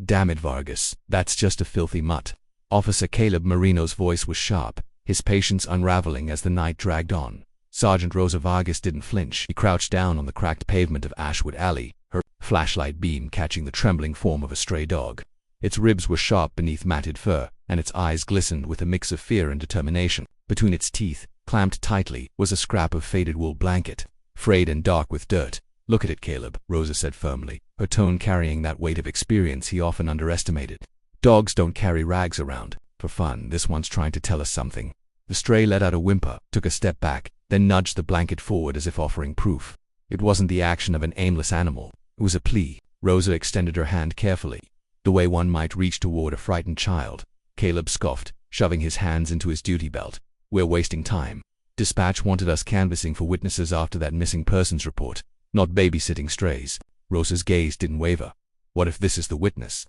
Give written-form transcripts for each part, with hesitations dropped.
Damn it, Vargas, that's just a filthy mutt. Officer Caleb Marino's voice was sharp, his patience unraveling as the night dragged on. Sergeant Rosa Vargas didn't flinch. He crouched down on the cracked pavement of Ashwood Alley, her flashlight beam catching the trembling form of a stray dog. Its ribs were sharp beneath matted fur, and its eyes glistened with a mix of fear and determination. Between its teeth, clamped tightly, was a scrap of faded wool blanket, frayed and dark with dirt. "Look at it, Caleb," Rosa said firmly, her tone carrying that weight of experience he often underestimated. "Dogs don't carry rags around for fun. This one's trying to tell us something." The stray let out a whimper, took a step back, then nudged the blanket forward as if offering proof. It wasn't the action of an aimless animal. It was a plea. Rosa extended her hand carefully, the way one might reach toward a frightened child. Caleb scoffed, shoving his hands into his duty belt. "We're wasting time. Dispatch wanted us canvassing for witnesses after that missing persons report, not babysitting strays." Rosa's gaze didn't waver. "What if this is the witness?"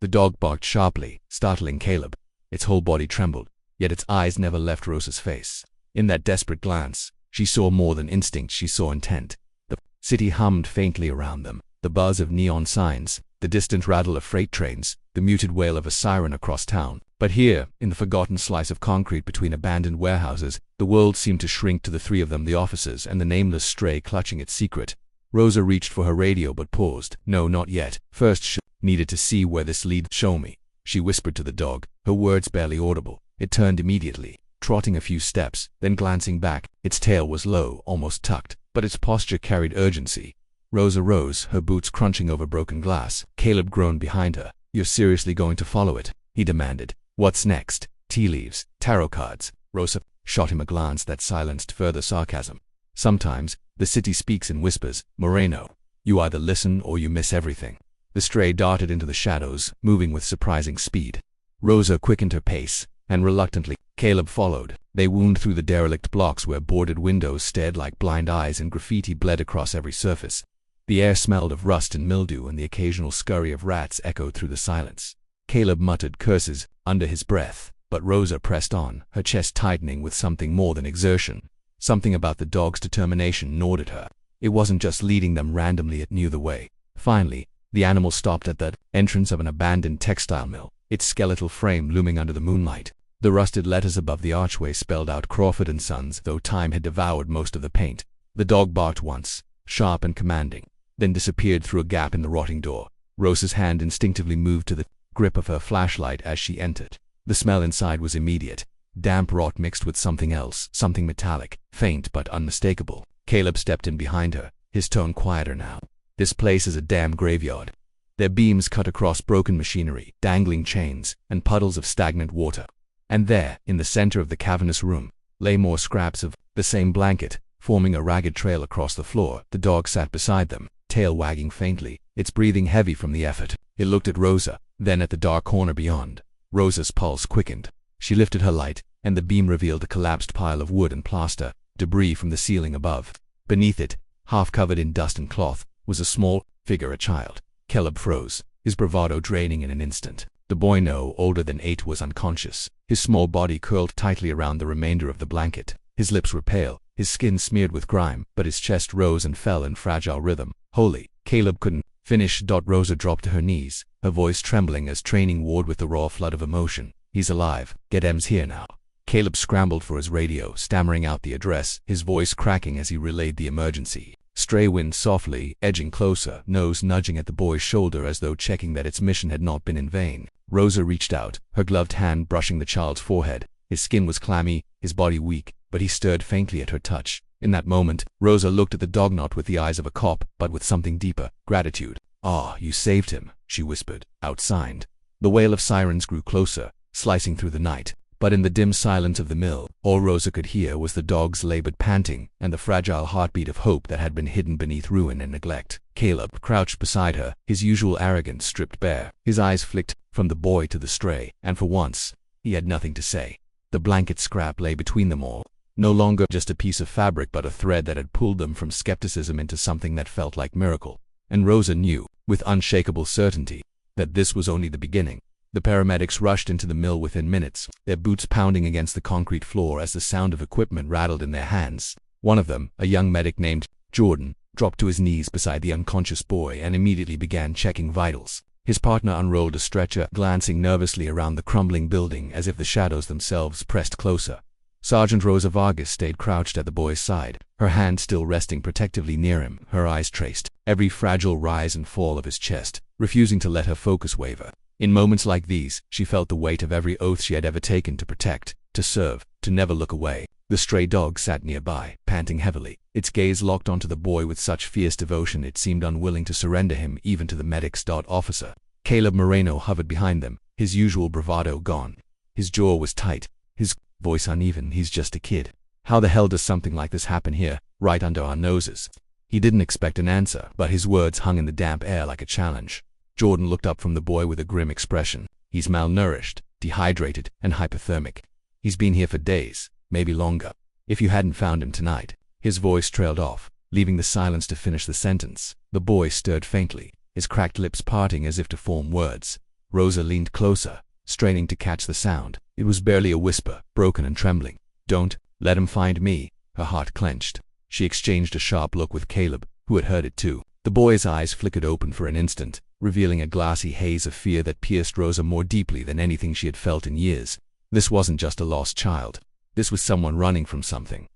The dog barked sharply, startling Caleb. Its whole body trembled, yet its eyes never left Rosa's face. In that desperate glance, she saw more than instinct, she saw intent. The city hummed faintly around them, the buzz of neon signs, the distant rattle of freight trains, the muted wail of a siren across town. But here, in the forgotten slice of concrete between abandoned warehouses, the world seemed to shrink to the three of them, the officers and the nameless stray clutching its secret. Rosa reached for her radio but paused. "No, not yet. First needed to see where this leads. Show me," she whispered to the dog, her words barely audible. It turned immediately, trotting a few steps, then glancing back. Its tail was low, almost tucked, but its posture carried urgency. Rosa rose, her boots crunching over broken glass. Caleb groaned behind her. "You're seriously going to follow it?" he demanded. "What's next? Tea leaves? Tarot cards?" Rosa shot him a glance that silenced further sarcasm. "Sometimes the city speaks in whispers, Moreno. You either listen or you miss everything." The stray darted into the shadows, moving with surprising speed. Rosa quickened her pace, and reluctantly, Caleb followed. They wound through the derelict blocks where boarded windows stared like blind eyes and graffiti bled across every surface. The air smelled of rust and mildew, and the occasional scurry of rats echoed through the silence. Caleb muttered curses under his breath, but Rosa pressed on, her chest tightening with something more than exertion. Something about the dog's determination gnawed at her. It wasn't just leading them randomly, it knew the way. Finally, the animal stopped at the entrance of an abandoned textile mill, its skeletal frame looming under the moonlight. The rusted letters above the archway spelled out Crawford & Sons, though time had devoured most of the paint. The dog barked once, sharp and commanding, then disappeared through a gap in the rotting door. Rosa's hand instinctively moved to the grip of her flashlight as she entered. The smell inside was immediate. Damp rot mixed with something else, something metallic, faint but unmistakable. Caleb stepped in behind her, his tone quieter now. "This place is a damn graveyard." Their beams cut across broken machinery, dangling chains, and puddles of stagnant water. And there, in the center of the cavernous room, lay more scraps of the same blanket, forming a ragged trail across the floor. The dog sat beside them, tail wagging faintly, its breathing heavy from the effort. It looked at Rosa, then at the dark corner beyond. Rosa's pulse quickened. She lifted her light, and the beam revealed a collapsed pile of wood and plaster, debris from the ceiling above. Beneath it, half covered in dust and cloth, was a small figure, a child. Caleb froze, his bravado draining in an instant. The boy, no older than 8, was unconscious, his small body curled tightly around the remainder of the blanket. His lips were pale, his skin smeared with grime, but his chest rose and fell in fragile rhythm. "Holy!" Caleb couldn't finish. Rosa dropped to her knees, her voice trembling as training warred with the raw flood of emotion. "He's alive. Get Ems here now." Caleb scrambled for his radio, stammering out the address, his voice cracking as he relayed the emergency. Stray wind softly, edging closer, nose nudging at the boy's shoulder as though checking that its mission had not been in vain. Rosa reached out, her gloved hand brushing the child's forehead. His skin was clammy, his body weak, but he stirred faintly at her touch. In that moment, Rosa looked at the dog not with the eyes of a cop, but with something deeper, gratitude. "Ah, you saved him," she whispered, outsigned. The wail of sirens grew closer, slicing through the night. But in the dim silence of the mill, all Rosa could hear was the dog's labored panting and the fragile heartbeat of hope that had been hidden beneath ruin and neglect. Caleb crouched beside her, his usual arrogance stripped bare. His eyes flicked from the boy to the stray, and for once, he had nothing to say. The blanket scrap lay between them all, no longer just a piece of fabric but a thread that had pulled them from skepticism into something that felt like miracle. And Rosa knew, with unshakable certainty, that this was only the beginning. The paramedics rushed into the mill within minutes, their boots pounding against the concrete floor as the sound of equipment rattled in their hands. One of them, a young medic named Jordan, dropped to his knees beside the unconscious boy and immediately began checking vitals. His partner unrolled a stretcher, glancing nervously around the crumbling building as if the shadows themselves pressed closer. Sergeant Rosa Vargas stayed crouched at the boy's side, her hand still resting protectively near him. Her eyes traced every fragile rise and fall of his chest, refusing to let her focus waver. In moments like these, she felt the weight of every oath she had ever taken to protect, to serve, to never look away. The stray dog sat nearby, panting heavily, its gaze locked onto the boy with such fierce devotion it seemed unwilling to surrender him even to the medics. Officer Caleb Moreno hovered behind them, his usual bravado gone. His jaw was tight, his voice uneven. He's just a kid. How the hell does something like this happen here, right under our noses? He didn't expect an answer, but his words hung in the damp air like a challenge. Jordan looked up from the boy with a grim expression. He's malnourished, dehydrated, and hypothermic. He's been here for days, maybe longer. If you hadn't found him tonight. His voice trailed off, leaving the silence to finish the sentence. The boy stirred faintly, his cracked lips parting as if to form words. Rosa leaned closer, straining to catch the sound. It was barely a whisper, broken and trembling. "Don't let him find me." Her heart clenched. She exchanged a sharp look with Caleb, who had heard it too. The boy's eyes flickered open for an instant, revealing a glassy haze of fear that pierced Rosa more deeply than anything she had felt in years. This wasn't just a lost child. This was someone running from something.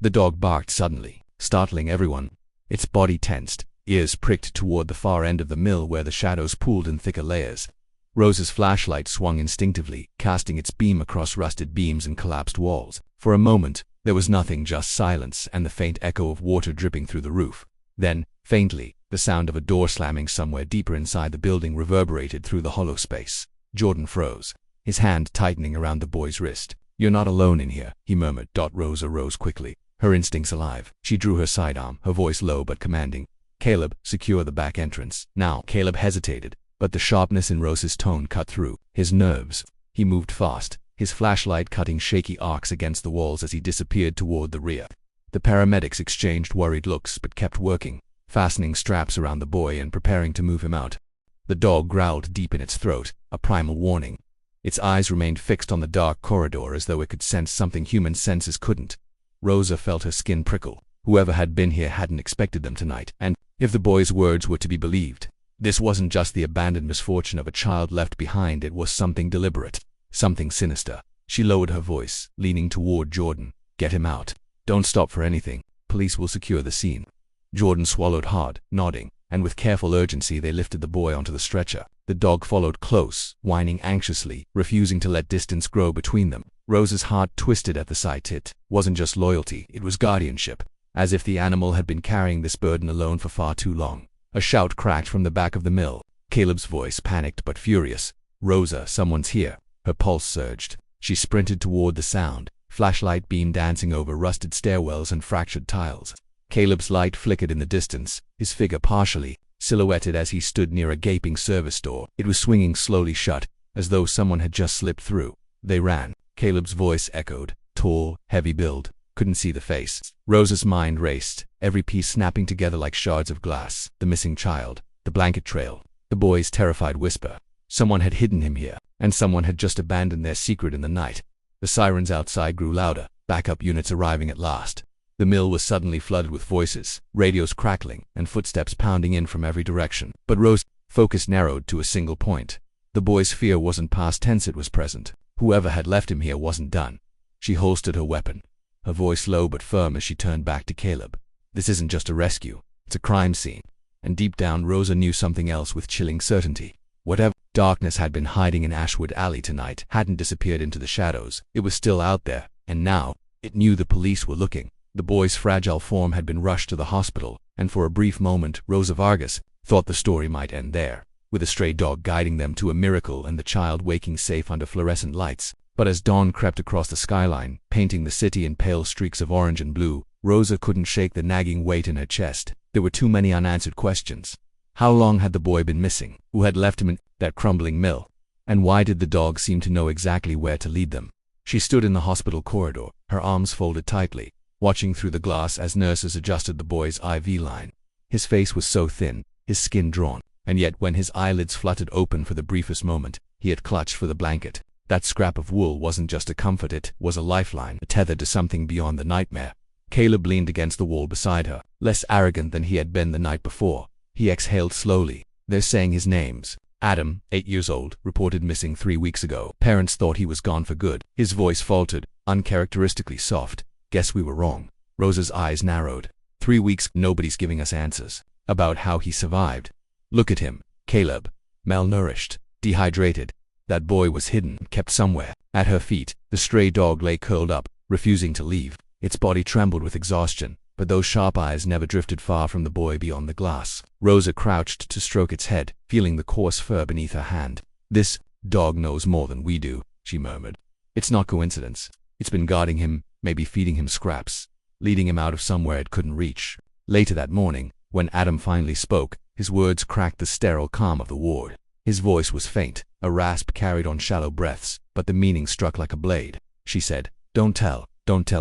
The dog barked suddenly, startling everyone. Its body tensed, ears pricked toward the far end of the mill where the shadows pooled in thicker layers. Rosa's flashlight swung instinctively, casting its beam across rusted beams and collapsed walls. For a moment, there was nothing, just silence and the faint echo of water dripping through the roof. Then, faintly, the sound of a door slamming somewhere deeper inside the building reverberated through the hollow space. Jordan froze, his hand tightening around the boy's wrist. "You're not alone in here," he murmured. Rosa rose quickly, her instincts alive. She drew her sidearm, her voice low but commanding. "Caleb, secure the back entrance." Now, Caleb hesitated, but the sharpness in Rosa's tone cut through his nerves. He moved fast, his flashlight cutting shaky arcs against the walls as he disappeared toward the rear. The paramedics exchanged worried looks but kept working, fastening straps around the boy and preparing to move him out. The dog growled deep in its throat, a primal warning. Its eyes remained fixed on the dark corridor as though it could sense something human senses couldn't. Rosa felt her skin prickle. Whoever had been here hadn't expected them tonight, and, if the boy's words were to be believed, this wasn't just the abandoned misfortune of a child left behind. It was something deliberate, something sinister. She lowered her voice, leaning toward Jordan. "Get him out. Don't stop for anything. Police will secure the scene." Jordan swallowed hard, nodding, and with careful urgency they lifted the boy onto the stretcher. The dog followed close, whining anxiously, refusing to let distance grow between them. Rosa's heart twisted at the sight. It wasn't just loyalty, it was guardianship, as if the animal had been carrying this burden alone for far too long. A shout cracked from the back of the mill, Caleb's voice panicked but furious. "Rosa, someone's here." Her pulse surged. She sprinted toward the sound, flashlight beam dancing over rusted stairwells and fractured tiles. Caleb's light flickered in the distance, his figure partially silhouetted as he stood near a gaping service door. It was swinging slowly shut, as though someone had just slipped through. They ran. Caleb's voice echoed, tall, heavy build, couldn't see the face. Rosa's mind raced, every piece snapping together like shards of glass. The missing child, the blanket trail, the boy's terrified whisper. Someone had hidden him here, and someone had just abandoned their secret in the night. The sirens outside grew louder, backup units arriving at last. The mill was suddenly flooded with voices, radios crackling, and footsteps pounding in from every direction. But Rosa's focus narrowed to a single point. The boy's fear wasn't past tense, it was present. Whoever had left him here wasn't done. She holstered her weapon, her voice low but firm as she turned back to Caleb. "This isn't just a rescue, it's a crime scene." And deep down Rosa knew something else with chilling certainty. Whatever darkness had been hiding in Ashwood Alley tonight hadn't disappeared into the shadows. It was still out there, and now, it knew the police were looking. The boy's fragile form had been rushed to the hospital, and for a brief moment Rosa Vargas thought the story might end there, with a stray dog guiding them to a miracle and the child waking safe under fluorescent lights. But as dawn crept across the skyline, painting the city in pale streaks of orange and blue, Rosa couldn't shake the nagging weight in her chest. There were too many unanswered questions. How long had the boy been missing? Who had left him in that crumbling mill? And why did the dog seem to know exactly where to lead them? She stood in the hospital corridor, her arms folded tightly, watching through the glass as nurses adjusted the boy's IV line. His face was so thin, his skin drawn, and yet when his eyelids fluttered open for the briefest moment, he had clutched for the blanket. That scrap of wool wasn't just a comfort, it was a lifeline, a tether to something beyond the nightmare. Caleb leaned against the wall beside her, less arrogant than he had been the night before. He exhaled slowly. "They're saying his names. Adam, 8 years old, reported missing 3 weeks ago. Parents thought he was gone for good. His voice faltered, uncharacteristically soft. Guess we were wrong. Rosa's eyes narrowed. 3 weeks, nobody's giving us answers about how he survived. Look at him, Caleb. Malnourished, dehydrated. That boy was hidden, kept somewhere. At her feet, the stray dog lay curled up, refusing to leave. Its body trembled with exhaustion, but those sharp eyes never drifted far from the boy beyond the glass. Rosa crouched to stroke its head, feeling the coarse fur beneath her hand. This dog knows more than we do, she murmured. It's not coincidence. It's been guarding him, maybe feeding him scraps, leading him out of somewhere it couldn't reach. Later that morning, when Adam finally spoke, his words cracked the sterile calm of the ward. His voice was faint, a rasp carried on shallow breaths, but the meaning struck like a blade. She said, don't tell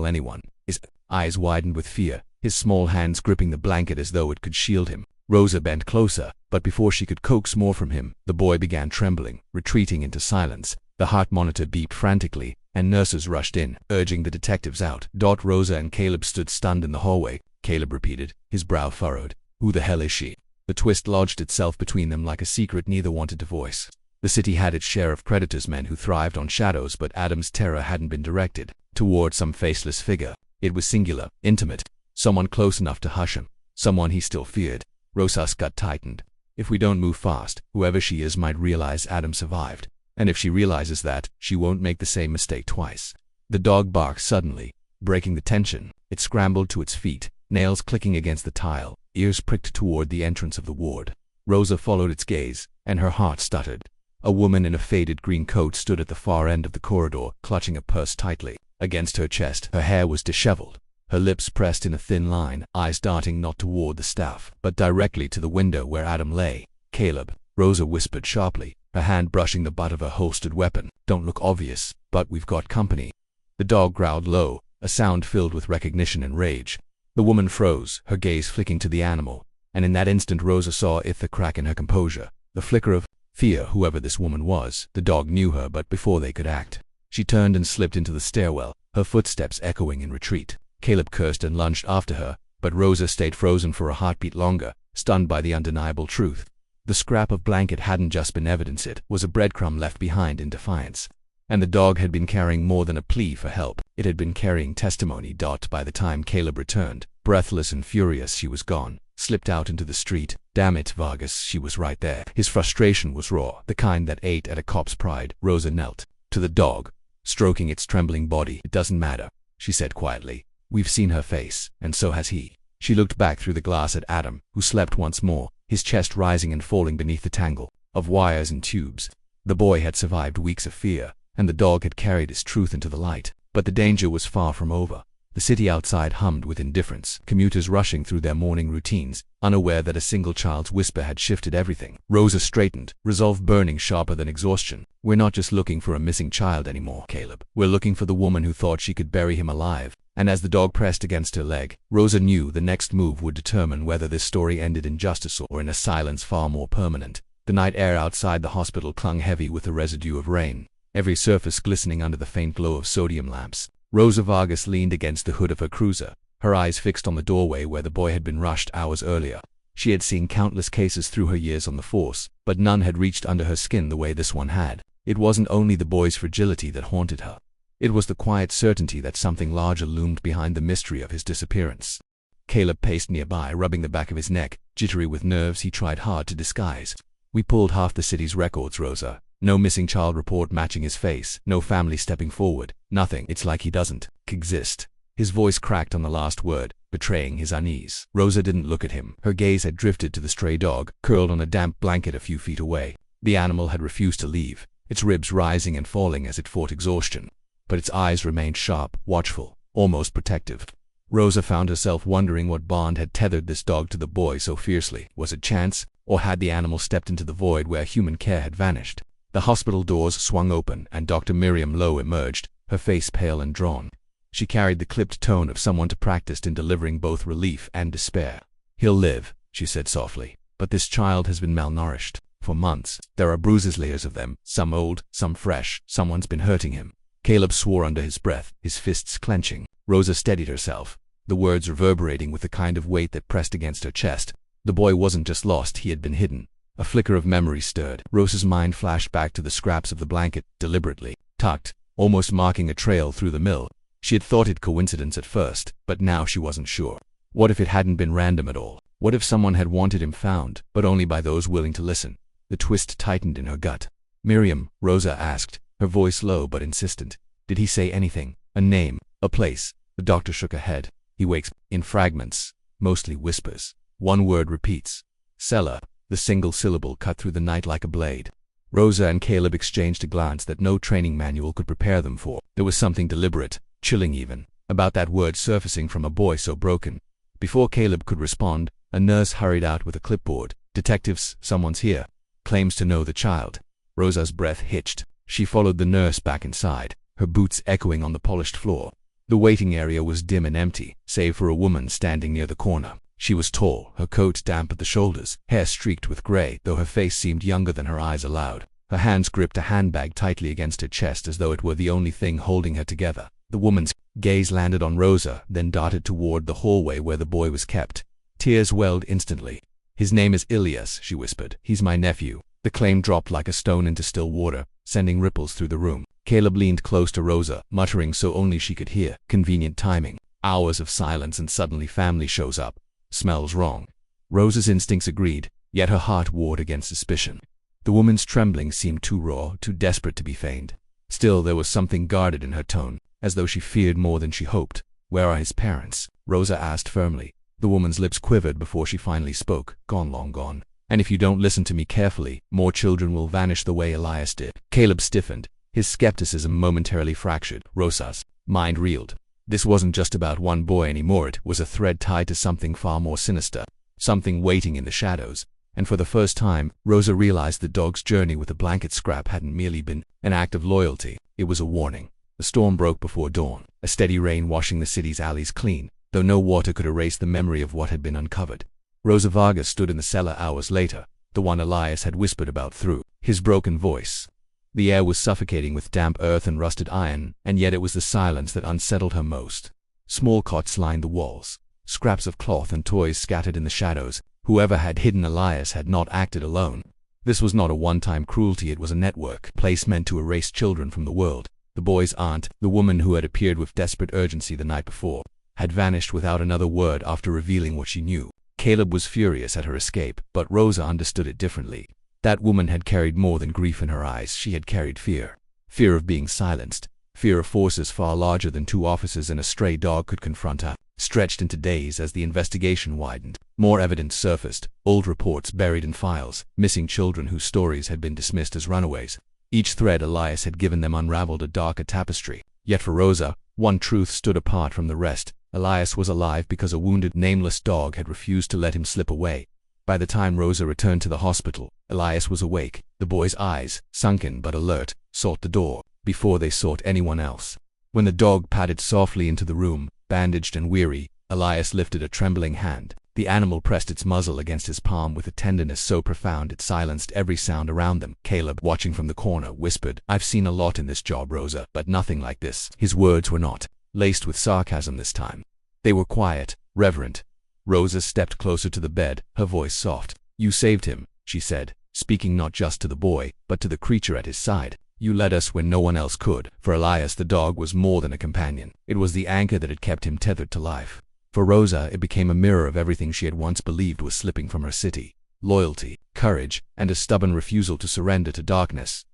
anyone. His eyes widened with fear, his small hands gripping the blanket as though it could shield him. Rosa bent closer, but before she could coax more from him, the boy began trembling, retreating into silence. The heart monitor beeped frantically, and nurses rushed in, urging the detectives out. Rosa and Caleb stood stunned in the hallway. Caleb repeated, his brow furrowed. Who the hell is she? The twist lodged itself between them like a secret neither wanted to voice. The city had its share of predators, men who thrived on shadows, but Adam's terror hadn't been directed toward some faceless figure. It was singular, intimate, someone close enough to hush him, someone he still feared. Rosa's gut tightened. If we don't move fast, whoever she is might realize Adam survived. And if she realizes that, she won't make the same mistake twice. The dog barked suddenly, breaking the tension. It scrambled to its feet, nails clicking against the tile, ears pricked toward the entrance of the ward. Rosa followed its gaze, and her heart stuttered. A woman in a faded green coat stood at the far end of the corridor, clutching a purse tightly against her chest. Her hair was disheveled, her lips pressed in a thin line, eyes darting not toward the staff, but directly to the window where Adam lay. Caleb, Rosa whispered sharply, her hand brushing the butt of her holstered weapon. Don't look obvious, but we've got company. The dog growled low, a sound filled with recognition and rage. The woman froze, her gaze flicking to the animal, and in that instant Rosa saw the crack in her composure, the flicker of fear. Whoever this woman was, the dog knew her, but before they could act, she turned and slipped into the stairwell, her footsteps echoing in retreat. Caleb cursed and lunged after her, but Rosa stayed frozen for a heartbeat longer, stunned by the undeniable truth. The scrap of blanket hadn't just been evidence, it was a breadcrumb left behind in defiance. And the dog had been carrying more than a plea for help. It had been carrying testimony. By the time Caleb returned, breathless and furious, she was gone, slipped out into the street. Damn it, Vargas, she was right there. His frustration was raw, the kind that ate at a cop's pride. Rosa knelt to the dog, stroking its trembling body. It doesn't matter, she said quietly. We've seen her face, and so has he. She looked back through the glass at Adam, who slept once more, his chest rising and falling beneath the tangle of wires and tubes. The boy had survived weeks of fear, and the dog had carried his truth into the light. But the danger was far from over. The city outside hummed with indifference, commuters rushing through their morning routines, unaware that a single child's whisper had shifted everything. Rosa straightened, resolve burning sharper than exhaustion. We're not just looking for a missing child anymore, Caleb. We're looking for the woman who thought she could bury him alive. And as the dog pressed against her leg, Rosa knew the next move would determine whether this story ended in justice or in a silence far more permanent. The night air outside the hospital clung heavy with the residue of rain, every surface glistening under the faint glow of sodium lamps. Rosa Vargas leaned against the hood of her cruiser, her eyes fixed on the doorway where the boy had been rushed hours earlier. She had seen countless cases through her years on the force, but none had reached under her skin the way this one had. It wasn't only the boy's fragility that haunted her. It was the quiet certainty that something larger loomed behind the mystery of his disappearance. Caleb paced nearby, rubbing the back of his neck, jittery with nerves he tried hard to disguise. We pulled half the city's records, Rosa. No missing child report matching his face, no family stepping forward, nothing. It's like he doesn't exist. His voice cracked on the last word, betraying his unease. Rosa didn't look at him. Her gaze had drifted to the stray dog, curled on a damp blanket a few feet away. The animal had refused to leave, its ribs rising and falling as it fought exhaustion. But its eyes remained sharp, watchful, almost protective. Rosa found herself wondering what bond had tethered this dog to the boy so fiercely. Was it chance, or had the animal stepped into the void where human care had vanished? The hospital doors swung open, and Dr. Miriam Lowe emerged, her face pale and drawn. She carried the clipped tone of someone practiced in delivering both relief and despair. He'll live, she said softly, but this child has been malnourished. For months, there are bruises, layers of them, some old, some fresh. Someone's been hurting him. Caleb swore under his breath, his fists clenching. Rosa steadied herself, the words reverberating with the kind of weight that pressed against her chest. The boy wasn't just lost, he had been hidden. A flicker of memory stirred. Rosa's mind flashed back to the scraps of the blanket, deliberately tucked, almost marking a trail through the mill. She had thought it coincidence at first, but now she wasn't sure. What if it hadn't been random at all? What if someone had wanted him found, but only by those willing to listen? The twist tightened in her gut. "Miriam," Rosa asked, her voice low but insistent. "Did he say anything? A name? A place?" The doctor shook her head. "He wakes in fragments, mostly whispers. One word repeats. Cellar." The single syllable cut through the night like a blade. Rosa and Caleb exchanged a glance that no training manual could prepare them for. There was something deliberate, chilling even, about that word surfacing from a boy so broken. Before Caleb could respond, a nurse hurried out with a clipboard. "Detectives, someone's here. Claims to know the child." Rosa's breath hitched. She followed the nurse back inside, her boots echoing on the polished floor. The waiting area was dim and empty, save for a woman standing near the corner. She was tall, her coat damp at the shoulders, hair streaked with gray, though her face seemed younger than her eyes allowed. Her hands gripped a handbag tightly against her chest as though it were the only thing holding her together. The woman's gaze landed on Rosa, then darted toward the hallway where the boy was kept. Tears welled instantly. "His name is Ilias," she whispered. "He's my nephew." The claim dropped like a stone into still water, sending ripples through the room. Caleb leaned close to Rosa, muttering so only she could hear. Convenient timing. Hours of silence and suddenly family shows up. Smells wrong. Rosa's instincts agreed, yet her heart warred against suspicion. The woman's trembling seemed too raw, too desperate to be feigned. Still, there was something guarded in her tone, as though she feared more than she hoped. "Where are his parents?" Rosa asked firmly. The woman's lips quivered before she finally spoke. "Gone, long gone. And if you don't listen to me carefully, more children will vanish the way Elias did." Caleb stiffened, his skepticism momentarily fractured. Rosa's mind reeled. This wasn't just about one boy anymore, it was a thread tied to something far more sinister, something waiting in the shadows. And for the first time, Rosa realized the dog's journey with the blanket scrap hadn't merely been an act of loyalty, it was a warning. The storm broke before dawn, a steady rain washing the city's alleys clean, though no water could erase the memory of what had been uncovered. Rosa Vargas stood in the cellar hours later, the one Elias had whispered about through his broken voice. The air was suffocating with damp earth and rusted iron, and yet it was the silence that unsettled her most. Small cots lined the walls, scraps of cloth and toys scattered in the shadows. Whoever had hidden Elias had not acted alone. This was not a one-time cruelty, it was a network, place meant to erase children from the world. The boy's aunt, the woman who had appeared with desperate urgency the night before, had vanished without another word after revealing what she knew. Caleb was furious at her escape, but Rosa understood it differently. That woman had carried more than grief in her eyes, she had carried fear. Fear of being silenced. Fear of forces far larger than two officers and a stray dog could confront her. Stretched into days as the investigation widened, more evidence surfaced, old reports buried in files, missing children whose stories had been dismissed as runaways. Each thread Elias had given them unraveled a darker tapestry. Yet for Rosa, one truth stood apart from the rest. Elias was alive because a wounded, nameless dog had refused to let him slip away. By the time Rosa returned to the hospital, Elias was awake. The boy's eyes, sunken but alert, sought the door, before they sought anyone else. When the dog padded softly into the room, bandaged and weary, Elias lifted a trembling hand. The animal pressed its muzzle against his palm with a tenderness so profound it silenced every sound around them. Caleb, watching from the corner, whispered, "I've seen a lot in this job, Rosa, but nothing like this." His words were not laced with sarcasm this time. They were quiet, reverent. Rosa stepped closer to the bed, her voice soft. "You saved him," she said, speaking not just to the boy, but to the creature at his side. "You led us when no one else could." For Elias, the dog was more than a companion. It was the anchor that had kept him tethered to life. For Rosa, it became a mirror of everything she had once believed was slipping from her city. Loyalty, courage, and a stubborn refusal to surrender to darkness.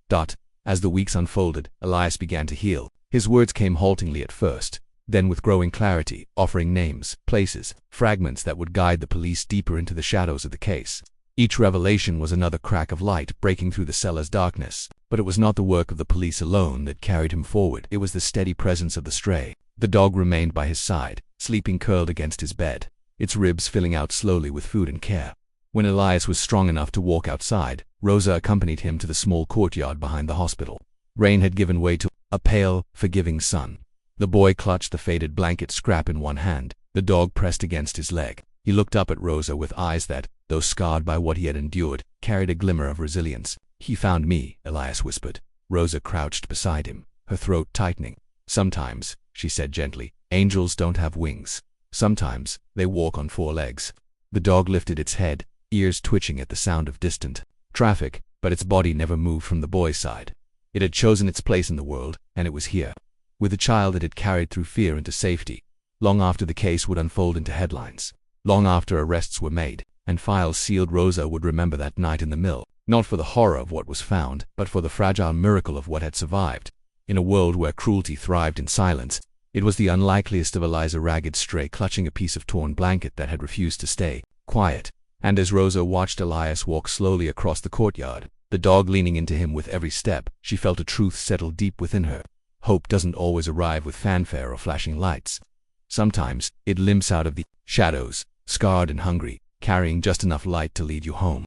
As the weeks unfolded, Elias began to heal. His words came haltingly at first, then with growing clarity, offering names, places, fragments that would guide the police deeper into the shadows of the case. Each revelation was another crack of light breaking through the cellar's darkness. But it was not the work of the police alone that carried him forward. It was the steady presence of the stray. The dog remained by his side, sleeping curled against his bed, its ribs filling out slowly with food and care. When Elias was strong enough to walk outside, Rosa accompanied him to the small courtyard behind the hospital. Rain had given way to a pale, forgiving sun. The boy clutched the faded blanket scrap in one hand, the dog pressed against his leg. He looked up at Rosa with eyes that, though scarred by what he had endured, carried a glimmer of resilience. "He found me," Elias whispered. Rosa crouched beside him, her throat tightening. "Sometimes," she said gently, "angels don't have wings. Sometimes, they walk on four legs." The dog lifted its head, ears twitching at the sound of distant traffic, but its body never moved from the boy's side. It had chosen its place in the world, and it was here. With the child it had carried through fear into safety, long after the case would unfold into headlines. Long after arrests were made, and files sealed, Rosa would remember that night in the mill, not for the horror of what was found, but for the fragile miracle of what had survived. In a world where cruelty thrived in silence, it was the unlikeliest of Eliza ragged stray clutching a piece of torn blanket that had refused to stay quiet. And as Rosa watched Elias walk slowly across the courtyard, the dog leaning into him with every step, she felt a truth settle deep within her. Hope doesn't always arrive with fanfare or flashing lights. Sometimes, it limps out of the shadows, scarred and hungry, carrying just enough light to lead you home.